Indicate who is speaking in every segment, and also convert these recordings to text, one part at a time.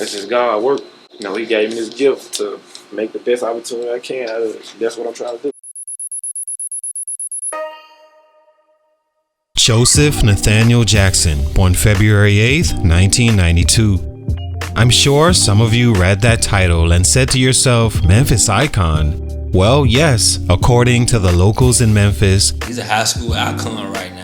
Speaker 1: That's just God work. You know, he gave me this gift to make the best opportunity I can out of it. That's what I'm trying to do.
Speaker 2: Joseph Nathaniel Jackson, born February 8th, 1992. I'm sure some of you read that title and said to yourself, Memphis icon. Well, yes, according to the locals in Memphis,
Speaker 3: he's a high school icon right now.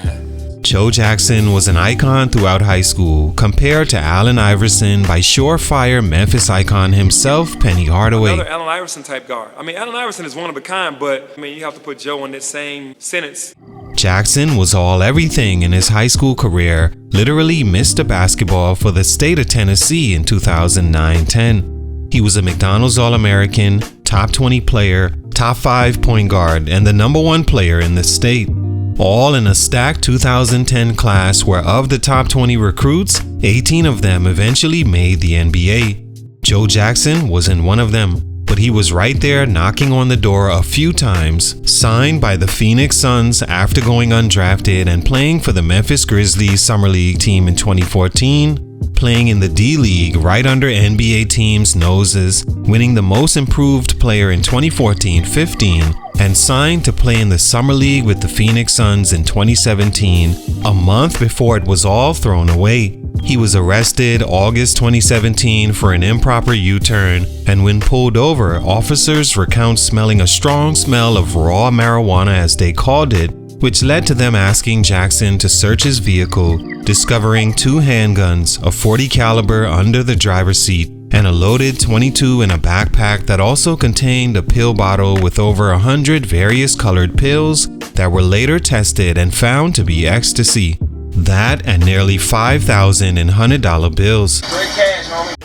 Speaker 2: Joe Jackson was an icon throughout high school, compared to Allen Iverson by surefire Memphis icon himself, Penny Hardaway.
Speaker 4: Another Allen Iverson type guard. I mean, Allen Iverson is one of a kind, but I mean, you have to put Joe in that same sentence.
Speaker 2: Jackson was all everything in his high school career, literally Mr. Basketball for the state of Tennessee in 2009-10. He was a McDonald's All-American, top 20 player, top 5 point guard, and the #1 player in the state. All in a stacked 2010 class where of the top 20 recruits, 18 of them eventually made the NBA. Joe Jackson wasn't one of them, but he was right there knocking on the door a few times, signed by the Phoenix Suns after going undrafted and playing for the Memphis Grizzlies Summer League team in 2014, playing in the D-League right under NBA teams' noses, winning the Most Improved Player in 2014-15, and signed to play in the Summer League with the Phoenix Suns in 2017, a month before it was all thrown away. He was arrested August 2017 for an improper U-turn, and when pulled over, officers recount smelling a strong smell of raw marijuana, as they called it, which led to them asking Jackson to search his vehicle, discovering 2 handguns, a .40 caliber under the driver's seat, and a loaded .22 in a backpack that also contained a pill bottle with over 100 various colored pills that were later tested and found to be ecstasy. That and nearly 5,000 in $100 bills.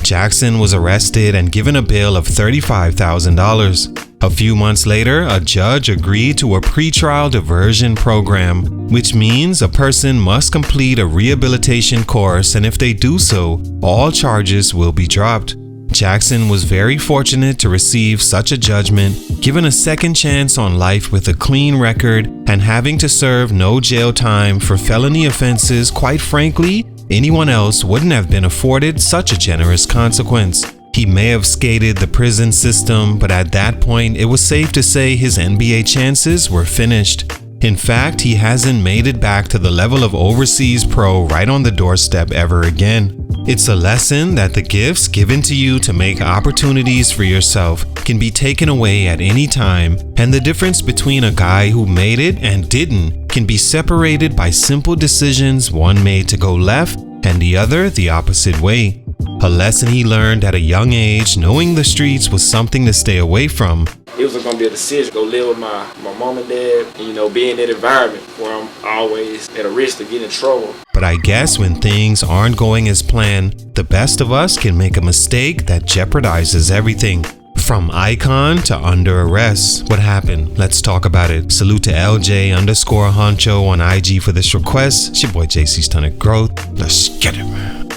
Speaker 2: Jackson was arrested and given a bail of $35,000. A few months later, a judge agreed to a pretrial diversion program, which means a person must complete a rehabilitation course, and if they do so, all charges will be dropped. Jackson was very fortunate to receive such a judgment, given a second chance on life with a clean record and having to serve no jail time for felony offenses. Quite frankly, anyone else wouldn't have been afforded such a generous consequence. He may have skated the prison system, but at that point, it was safe to say his NBA chances were finished. In fact, he hasn't made it back to the level of overseas pro right on the doorstep ever again. It's a lesson that the gifts given to you to make opportunities for yourself can be taken away at any time, and the difference between a guy who made it and didn't can be separated by simple decisions, one made to go left and the other the opposite way. A lesson he learned at a young age, knowing the streets was something to stay away from.
Speaker 1: It was going to be a decision to go live with my mom and dad, and, you know, be in that environment where I'm always at a risk to get in trouble.
Speaker 2: But I guess when things aren't going as planned, the best of us can make a mistake that jeopardizes everything. From icon to under arrest. What happened? Let's talk about it. Salute to LJ_Honcho on IG for this request. It's your boy Jackson Stunted Growth. Let's get it, man.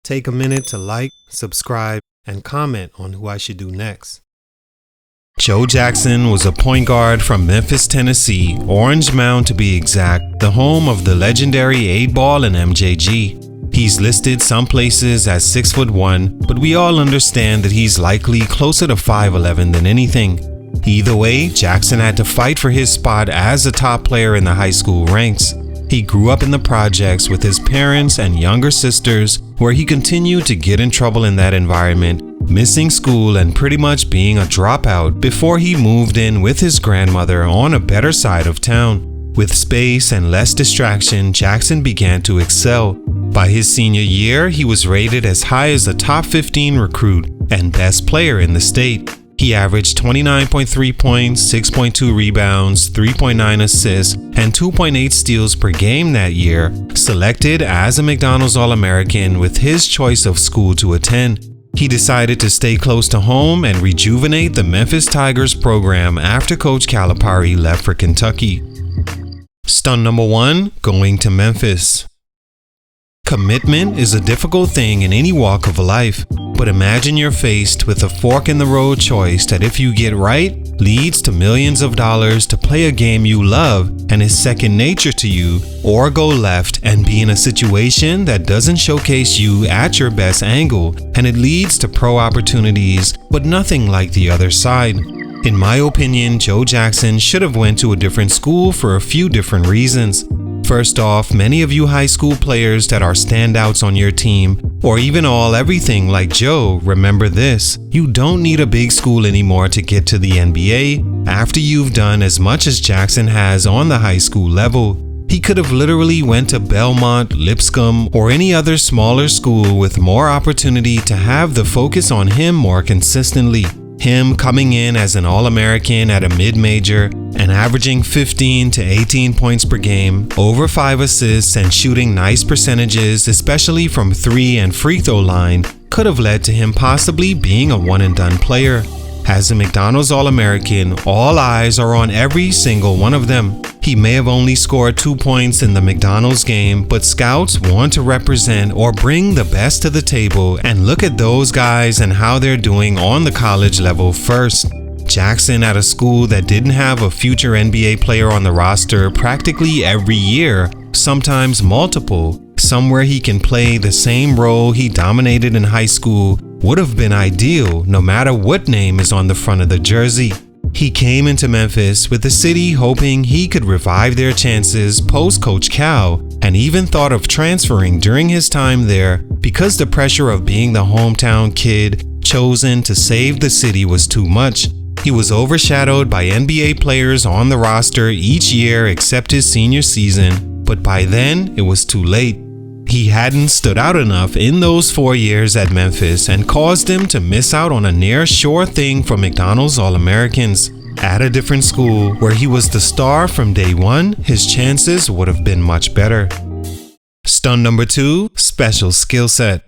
Speaker 2: Take a minute to like, subscribe, and comment on who I should do next. Joe Jackson was a point guard from Memphis, Tennessee, Orange Mound to be exact, the home of the legendary 8-Ball and MJG. He's listed some places as 6'1", but we all understand that he's likely closer to 5'11" than anything. Either way, Jackson had to fight for his spot as a top player in the high school ranks. He grew up in the projects with his parents and younger sisters, where he continued to get in trouble in that environment, missing school and pretty much being a dropout before he moved in with his grandmother on a better side of town. With space and less distraction, Jackson began to excel. By his senior year, he was rated as high as a top 15 recruit and best player in the state. He averaged 29.3 points, 6.2 rebounds, 3.9 assists, and 2.8 steals per game that year, selected as a McDonald's All-American with his choice of school to attend. He decided to stay close to home and rejuvenate the Memphis Tigers program after Coach Calipari left for Kentucky. Stunt number 1, going to Memphis. Commitment is a difficult thing in any walk of life, but imagine you're faced with a fork in the road choice that if you get right, leads to millions of dollars to play a game you love and is second nature to you, or go left and be in a situation that doesn't showcase you at your best angle and it leads to pro opportunities, but nothing like the other side. In my opinion, Joe Jackson should have went to a different school for a few different reasons. First off, many of you high school players that are standouts on your team, or even all everything like Joe, remember this: you don't need a big school anymore to get to the NBA after you've done as much as Jackson has on the high school level. He could have literally went to Belmont, Lipscomb, or any other smaller school with more opportunity to have the focus on him more consistently. Him coming in as an All-American at a mid-major and averaging 15 to 18 points per game, over 5 assists, and shooting nice percentages, especially from 3 and free throw line, could have led to him possibly being a one-and-done player. As a McDonald's All-American, all eyes are on every single one of them. He may have only scored 2 points in the McDonald's game, but scouts want to represent or bring the best to the table and look at those guys and how they're doing on the college level first. Jackson at a school that didn't have a future NBA player on the roster practically every year, sometimes multiple, somewhere he can play the same role he dominated in high school, would have been ideal no matter what name is on the front of the jersey. He came into Memphis with the city hoping he could revive their chances post Coach Cal, and even thought of transferring during his time there because the pressure of being the hometown kid chosen to save the city was too much. He was overshadowed by NBA players on the roster each year except his senior season, but by then it was too late. He hadn't stood out enough in those 4 years at Memphis and caused him to miss out on a near sure thing for McDonald's All-Americans. At a different school where he was the star from day one, his chances would have been much better. Stunt number 2, special skill set.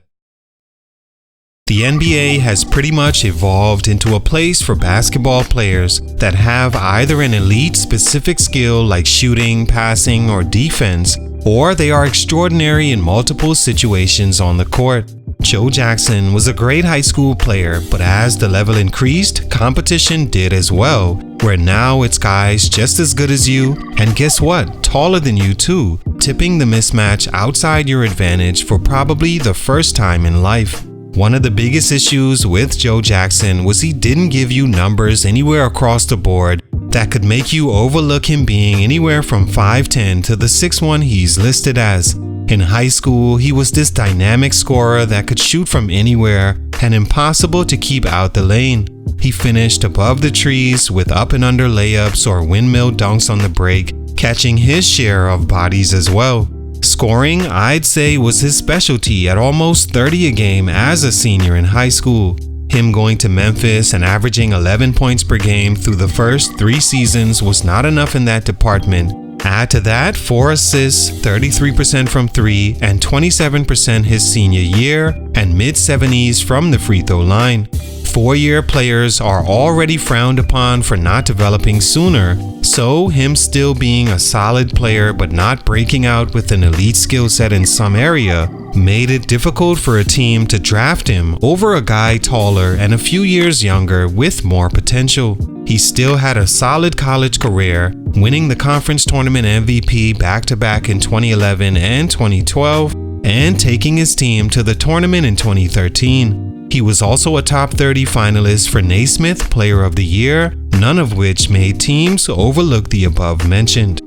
Speaker 2: The NBA has pretty much evolved into a place for basketball players that have either an elite specific skill like shooting, passing, or defense, or they are extraordinary in multiple situations on the court. Joe Jackson was a great high school player, but as the level increased, competition did as well, where now it's guys just as good as you, and guess what, taller than you too, tipping the mismatch outside your advantage for probably the first time in life. One of the biggest issues with Joe Jackson was he didn't give you numbers anywhere across the board that could make you overlook him being anywhere from 5'10" to the 6'1" he's listed as. In high school, he was this dynamic scorer that could shoot from anywhere and impossible to keep out the lane. He finished above the trees with up and under layups or windmill dunks on the break, catching his share of bodies as well. Scoring, I'd say, was his specialty at almost 30 a game as a senior in high school. Him going to Memphis and averaging 11 points per game through the first 3 seasons was not enough in that department. Add to that 4 assists, 33% from 3, and 27% his senior year, and mid-70s from the free throw line. 4-year players are already frowned upon for not developing sooner, so him still being a solid player but not breaking out with an elite skill set in some area made it difficult for a team to draft him over a guy taller and a few years younger with more potential. He still had a solid college career, winning the conference tournament MVP back-to-back in 2011 and 2012, and taking his team to the tournament in 2013. He was also a top 30 finalist for Naismith Player of the Year, none of which made teams overlook the above mentioned.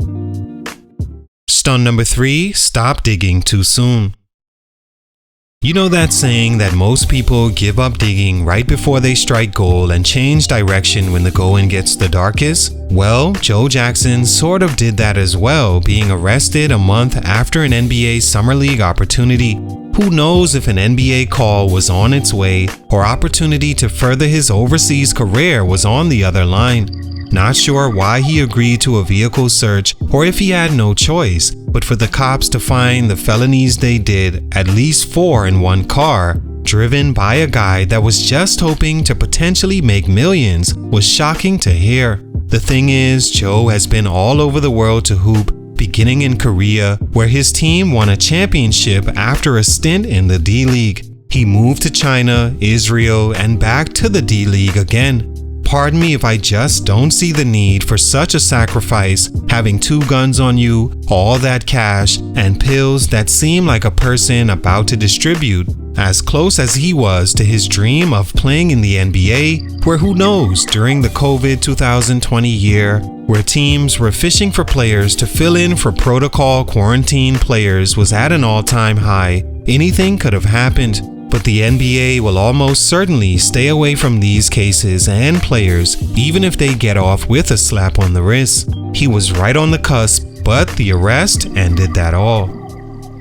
Speaker 2: Stunt number 3, stop digging too soon. You know that saying that most people give up digging right before they strike gold and change direction when the going gets the darkest? Well, Joe Jackson sort of did that as well, being arrested a month after an NBA Summer League opportunity. Who knows if an NBA call was on its way or opportunity to further his overseas career was on the other line. Not sure why he agreed to a vehicle search or if he had no choice, but for the cops to find the felonies they did, at least 4 in one car, driven by a guy that was just hoping to potentially make millions, was shocking to hear. The thing is, Joe has been all over the world to hoop, beginning in Korea, where his team won a championship after a stint in the D-League. He moved to China, Israel, and back to the D-League again. pardon me if I just don't see the need for such a sacrifice, having 2 guns on you, all that cash, and pills that seem like a person about to distribute, as close as he was to his dream of playing in the NBA, where who knows, during the COVID 2020 year, where teams were fishing for players to fill in for protocol quarantine players was at an all-time high, anything could have happened. But the NBA will almost certainly stay away from these cases and players, even if they get off with a slap on the wrist. He was right on the cusp, but the arrest ended that all.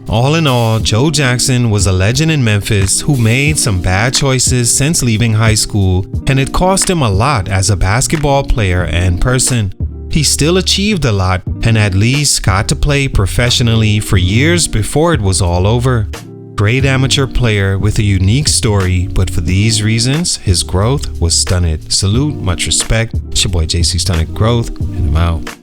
Speaker 2: All in all, Joe Jackson was a legend in Memphis who made some bad choices since leaving high school, and it cost him a lot as a basketball player and person. He still achieved a lot and at least got to play professionally for years before it was all over. Great amateur player with a unique story, but for these reasons, his growth was stunted. Salute, much respect. It's your boy JC Stunted Growth, and I'm out.